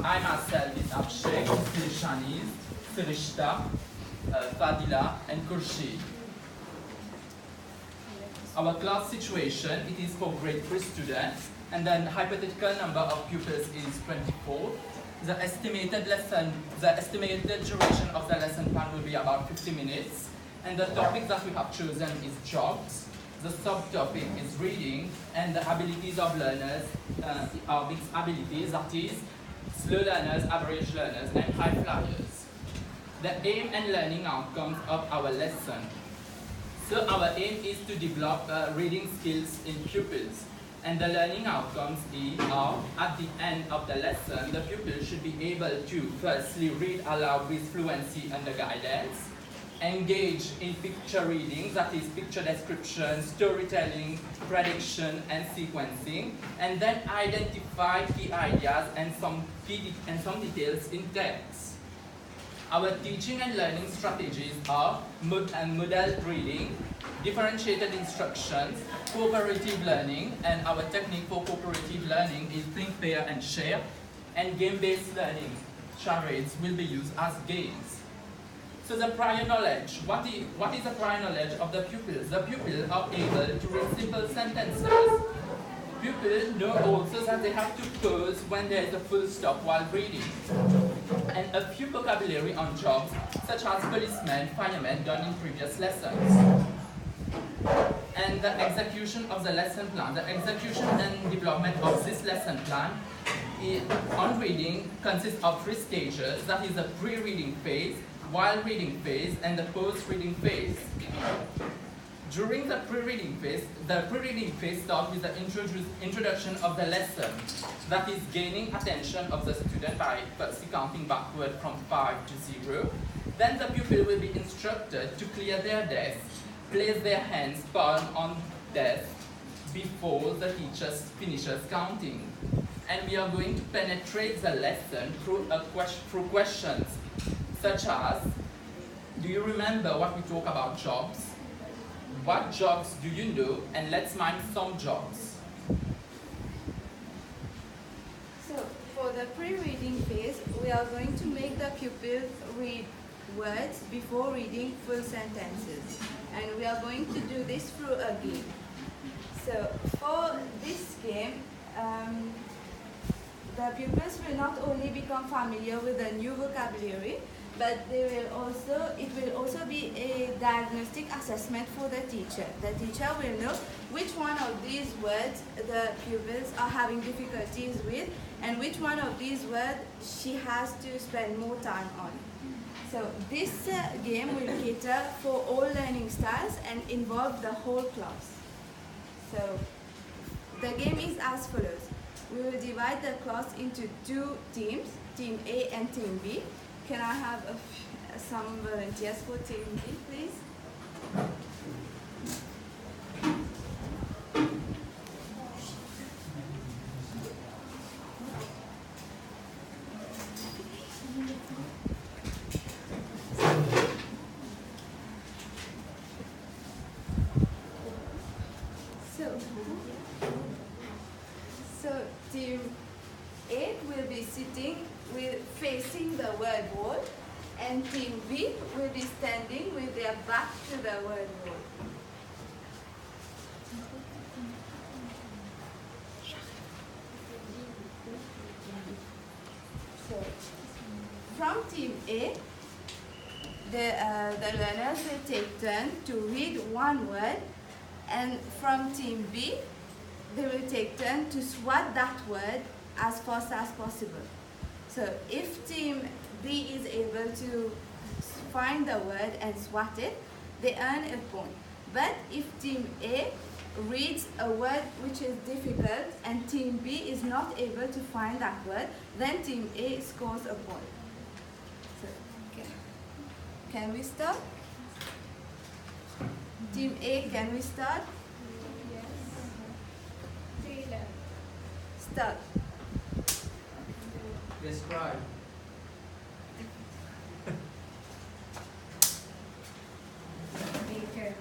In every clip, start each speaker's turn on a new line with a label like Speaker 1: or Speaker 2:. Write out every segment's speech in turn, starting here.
Speaker 1: I myself is Abshek, Shaniz, Sirishta, Fadila, and Khurshid. Our class situation, it is for grade 3 students, and then hypothetical number of pupils is 24. The estimated duration of the lesson plan will be about 50 minutes, and the topic that we have chosen is jobs. The subtopic is reading, and the abilities of learners are mixed abilities, that is, slow learners, average learners, and high flyers. The aim and learning outcomes of our lesson. So our aim is to develop reading skills in pupils, and the learning outcomes are, at the end of the lesson, the pupil should be able to firstly read aloud with fluency under guidance, engage in picture reading, that is picture description, storytelling, prediction, and sequencing, and then identify key ideas and some details in text. Our teaching and learning strategies are model reading, differentiated instructions, cooperative learning, and our technique for cooperative learning is think, pair, and share, and game-based learning. Charades will be used as games. So the prior knowledge, what is the prior knowledge of the pupils? The pupils are able to read simple sentences. Pupils know also that they have to pause when there is a full stop while reading. And a few vocabulary on jobs, such as policemen, firemen, done in previous lessons. And the execution of the lesson plan. The execution and development of this lesson plan on reading consists of 3 stages, that is the pre-reading phase, while reading phase, and the post-reading phase. During the pre-reading phase starts with the introduction of the lesson, that is gaining attention of the student by firstly counting backward from 5 to 0. Then the pupil will be instructed to clear their desk, place their hands palm on desk before the teacher finishes counting. And we are going to penetrate the lesson through questions, such as, do you remember what we talk about jobs? What jobs do you know? And let's mind some jobs.
Speaker 2: So, for the pre-reading phase, we are going to make the pupils read words before reading full sentences. And we are going to do this through a game. So, for this game, the pupils will not only become familiar with the new vocabulary, but it will also be a diagnostic assessment for the teacher. The teacher will know which one of these words the pupils are having difficulties with, and which one of these words she has to spend more time on. So this game will cater for all learning styles and involve the whole class. So the game is as follows. We will divide the class into 2 teams, Team A and Team B. Can I have some volunteers for Team B, please? So Team A will be sitting facing the word wall, and Team B will be standing with their back to the word wall. So, from Team A, the learners will take turn to read one word, and from Team B, they will take turn to swat that word as fast as possible. So if Team B is able to find the word and swat it, they earn a point. But if Team A reads a word which is difficult and Team B is not able to find that word, then Team A scores a point. So, okay. Can we start? Team A, can we start?
Speaker 3: Yes. Taylor.
Speaker 2: Start.
Speaker 1: Describe.
Speaker 3: Baker.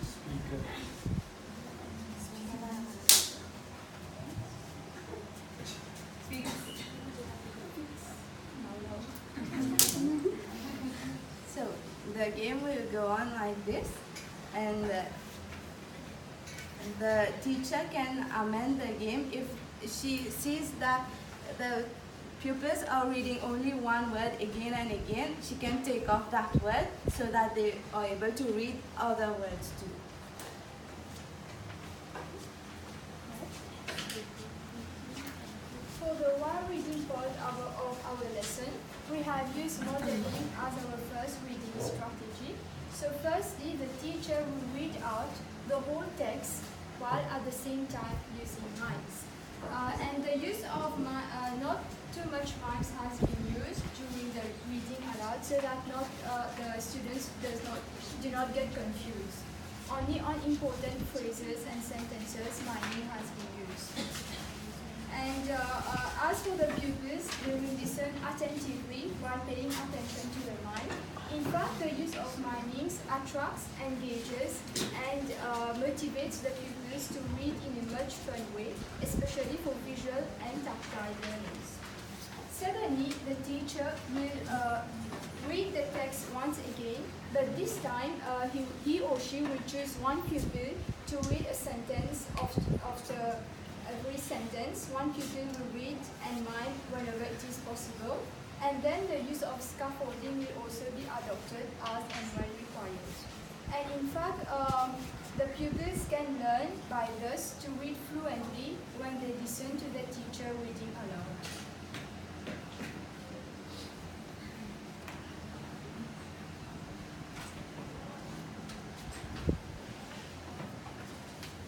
Speaker 1: Speaker.
Speaker 2: the game will go on like this, and the teacher can amend the game if she sees that the pupils are reading only one word again and again. She can take off that word so that they are able to read other words too.
Speaker 3: For the while reading part of our lesson, we have used modeling as our first reading strategy. So firstly, the teacher will read out the whole text while at the same time using mimes. And the use of not too much mimes has been used during the reading aloud so that the students do not get confused. Only on important phrases and sentences miming has been used. And as for the pupils, they will listen attentively while paying attention to the mime. In fact, the use of mimings attracts, engages, and motivates the pupils to read in a much fun way, especially for visual and tactile learnings. Secondly, the teacher will read the text once again, but this time he or she will choose one pupil to read a sentence after every sentence. One pupil will read and mime whenever it is possible. And then the use of scaffolding will also be adopted as and when required. And in fact, the pupils can learn by this to read fluently when they listen to the teacher reading aloud.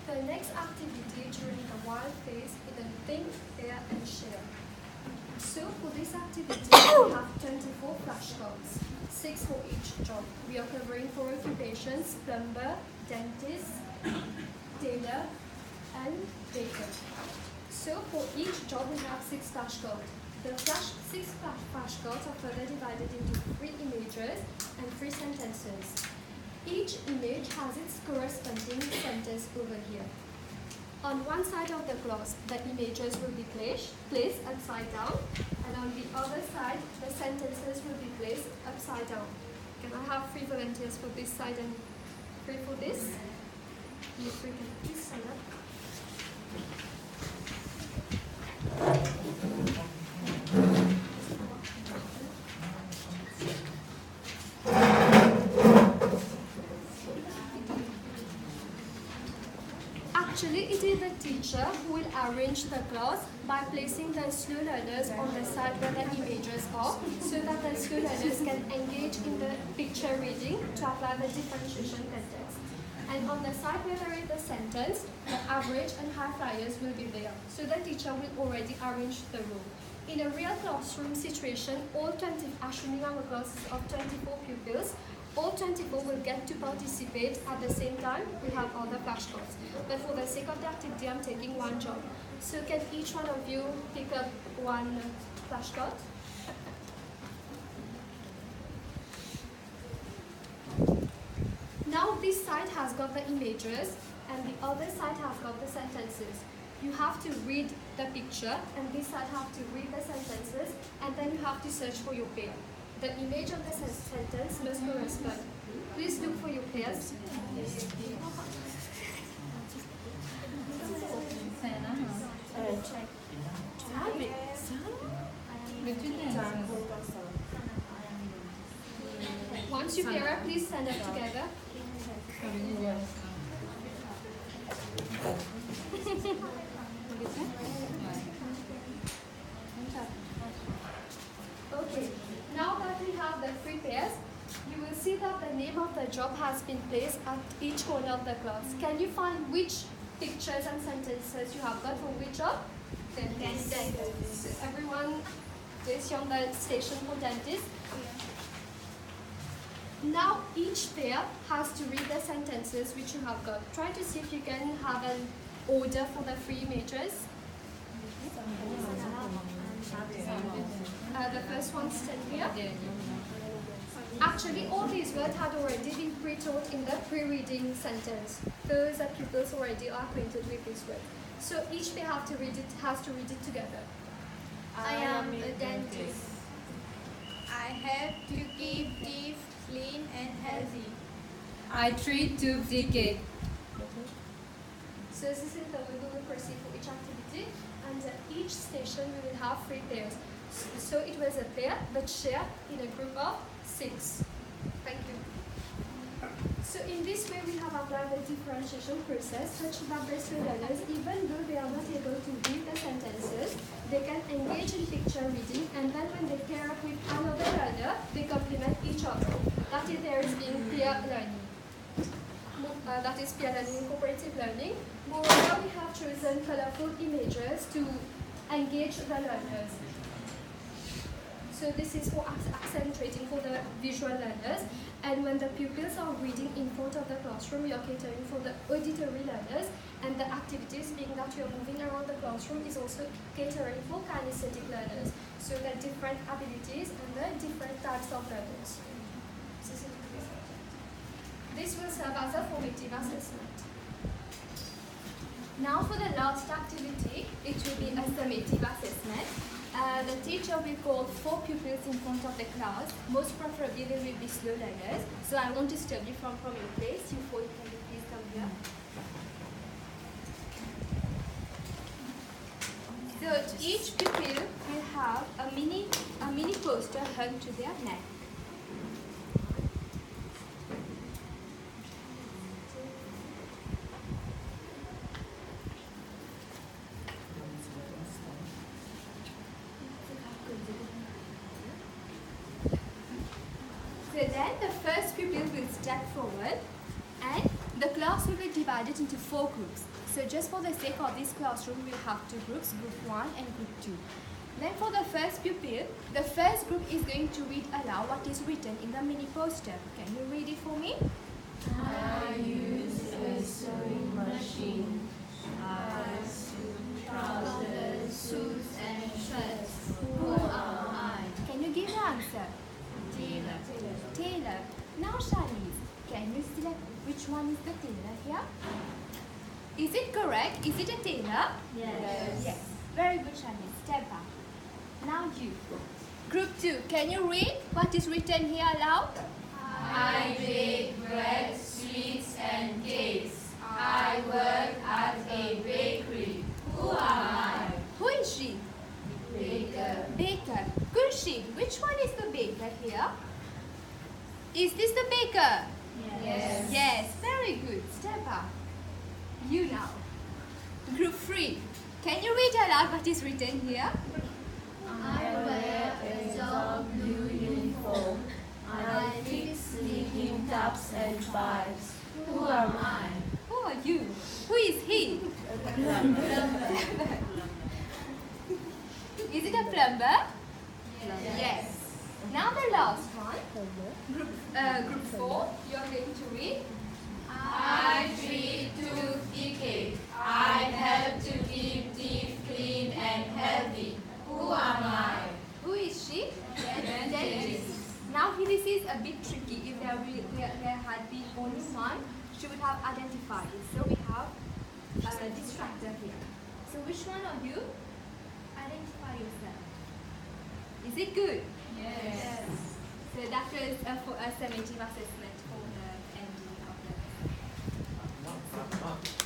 Speaker 3: The next activity during the wild phase is the think, pair, and share. So for this activity, we have 24 flashcards, 6 for each job. We are covering 4 occupations: plumber, dentist, tailor, and baker. So for each job, we have 6 flashcards. The 6 flashcards are further divided into 3 images and 3 sentences. Each image has its corresponding sentence over here. On one side of the class, the images will be placed upside down, and on the other side, the sentences will be placed upside down. Can I have 3 volunteers for this side and 3 for this? You 3 can please stand up. Actually, it is the teacher who will arrange the class by placing the slow learners on the side where the images are, so that the slow learners can engage in the picture reading to apply the differentiation context. And on the side where there is the sentence, the average and high flyers will be there, so the teacher will already arrange the room. In a real classroom situation, assuming our class is of 24 pupils, all 24 will get to participate at the same time. We have all the flashcards. But for the sake of the activity, I'm taking one job. So can each one of you pick up one flashcard? Now this side has got the images and the other side has got the sentences. You have to read the picture and this side have to read the sentences, and then you have to search for your pair. The image of the sentence must correspond. Please look for your pairs. Once you pair up, please stand up together. Okay, now that we have the 3 pairs, you will see that the name of the job has been placed at each corner of the class. Can you find which pictures and sentences you have got for which job? Dentist. So everyone is on the station for dentist. Now each pair has to read the sentences which you have got. Try to see if you can have an order for the 3 images. The first one stand here. Actually, all these words had already been pre-taught in the pre-reading sentence. Those that pupils already are acquainted with this word. So each pair has to read it together.
Speaker 4: I am a dentist. I have to keep teeth
Speaker 3: clean and healthy.
Speaker 4: I treat tooth decay.
Speaker 3: So this is the way we will proceed for each activity, and each station we will have 3 pairs. So it was a pair but shared in a group of 6. Thank you. So in this way we have applied the differentiation process such that the learners, even though they are not able to read the sentences, they can engage in picture reading, and then when they pair up with another learner, they complement each other. That is there is being peer learning. That is peer learning and cooperative learning. Moreover, we have chosen colorful images to engage the learners. So this is for accentuating for the visual learners. And when the pupils are reading in front of the classroom, you are catering for the auditory learners. And the activities, being that you are moving around the classroom, is also catering for kinesthetic learners. So the different abilities and the different types of learners. This will serve as a formative assessment. Now for the last activity, it will be a summative assessment. The teacher will call 4 pupils in front of the class. Most preferably they will be slow learners. So I want to stop you from your place. You 4, can you please come here? So each pupil will have a mini poster hung to their neck. So then the first pupil will step forward and the class will be divided into 4 groups. So just for the sake of this classroom, we'll have 2 groups, group 1 and group 2. Then for the first pupil, the first group is going to read aloud what is written in the mini poster. Can you read it for me?
Speaker 5: I use a sewing machine. I sew trousers, suits and shirts. Who am I?
Speaker 2: Can you give the answer?
Speaker 5: Tailor.
Speaker 2: Tailor. Now Charlize, can you select which one is the tailor here? Is it correct? Is it a tailor?
Speaker 5: Yes.
Speaker 2: Yes. Very good, Charlize. Step back. Now you. Group 2, can you read what is written here aloud?
Speaker 5: I bake bread, sweets and cakes. I work at a bakery. Who am I?
Speaker 2: Who is she?
Speaker 5: Baker.
Speaker 2: Baker. Khurshid, which one is the baker here? Is this the baker?
Speaker 5: Yes.
Speaker 2: Yes, very good. Step up. You now. Group 3. Can you read aloud what is written here?
Speaker 5: I wear a dark blue uniform. I fix leaking taps and pipes. Who am I?
Speaker 2: Who are you? Who is he? Is it a plumber? Yes. Now the last one. Group 4. You are going to read.
Speaker 5: I treat tooth decay. I help to keep teeth clean and healthy. Who am I?
Speaker 2: Who is she?
Speaker 5: Dentist.
Speaker 2: Now this is a bit tricky. If there had been only one, she would have identified it. So we have a distractor here. So which one of you identify yourself? Is it good?
Speaker 5: Yes.
Speaker 2: So that was for a summative assessment for the ending of the